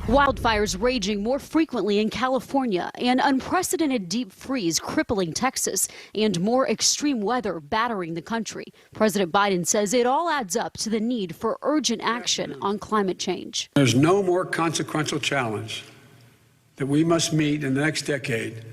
Wildfires raging more frequently in California, an unprecedented deep freeze crippling Texas, and more extreme weather battering the country. President Biden says it all adds up to the need for urgent action on climate change. There's no more consequential challenge that we must meet in the next decade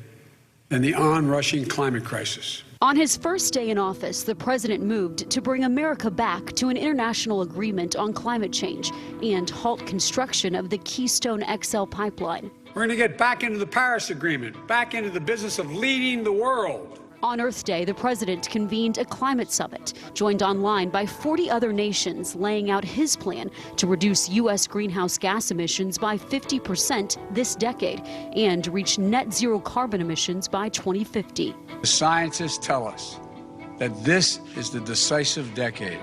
than the onrushing climate crisis. On his first day in office, the president moved to bring America back to an international agreement on climate change and halt construction of the Keystone XL pipeline. We're going to get back into the Paris Agreement, back into the business of leading the world. On Earth Day, the president convened a climate summit, joined online by 40 other nations, laying out his plan to reduce U.S. greenhouse gas emissions by 50% this decade and reach net zero carbon emissions by 2050. The scientists tell us that this is the decisive decade.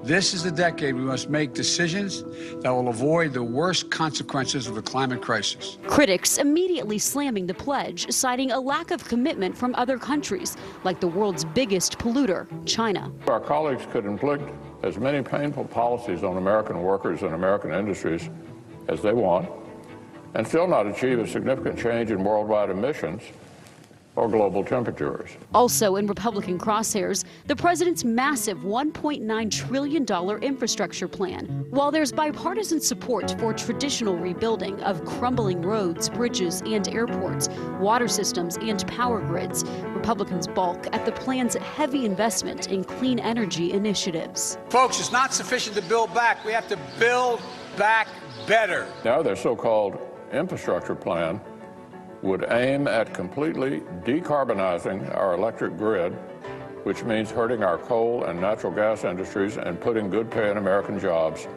This is the decade we must make decisions that will avoid the worst consequences of the climate crisis. Critics immediately slamming the pledge, citing a lack of commitment from other countries, like the world's biggest polluter, China. Our colleagues could inflict as many painful policies on American workers and American industries as they want, and still not achieve a significant change in worldwide emissions or global temperatures. Also in Republican crosshairs, the president's massive $1.9 trillion infrastructure plan. While there's bipartisan support for traditional rebuilding of crumbling roads, bridges, and airports, water systems, and power grids, Republicans balk at the plan's heavy investment in clean energy initiatives. Folks, it's not sufficient to build back. We have to build back better. Now their so-called infrastructure plan would aim at completely decarbonizing our electric grid, which means hurting our coal and natural gas industries and putting good-paying American jobs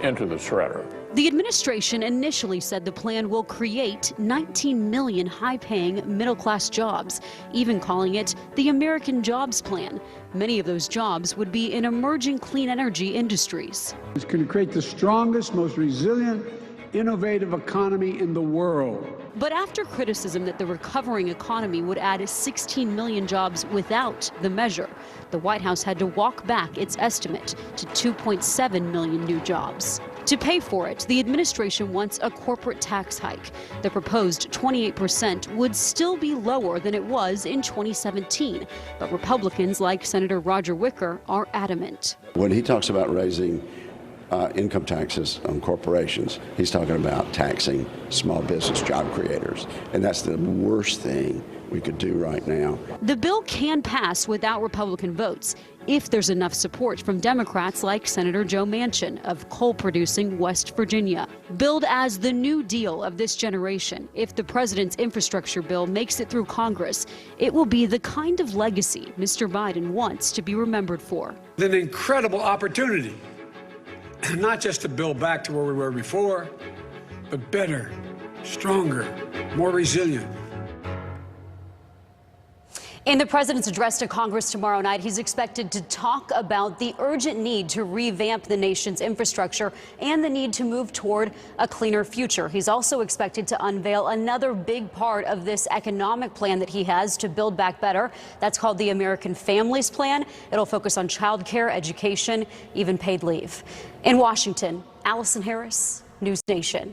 into the shredder. The administration initially said the plan will create 19 million high-paying middle-class jobs, even calling it the American Jobs Plan. Many of those jobs would be in emerging clean energy industries. It's going to create the strongest, most resilient, innovative economy in the world. But after criticism that the recovering economy would add 16 million jobs without the measure, the White House had to walk back its estimate to 2.7 million new jobs. To pay for it, the administration wants a corporate tax hike. The proposed 28% would still be lower than it was in 2017, but Republicans like Senator Roger Wicker are adamant. When he talks about raising income taxes on corporations, he's talking about taxing small business job creators, and that's the worst thing we could do right now. The bill can pass without Republican votes if there's enough support from Democrats like Senator Joe Manchin of coal-producing West Virginia. Billed as the New Deal of this generation, if the president's infrastructure bill makes it through Congress, it will be the kind of legacy Mr. Biden wants to be remembered for. An incredible opportunity. Not just to build back to where we were before, but better, stronger, more resilient. In the president's address to Congress tomorrow night, he's expected to talk about the urgent need to revamp the nation's infrastructure and the need to move toward a cleaner future. He's also expected to unveil another big part of this economic plan that he has to build back better. That's called the American Families Plan. It'll focus on child care, education, even paid leave. In Washington, Allison Harris, NewsNation.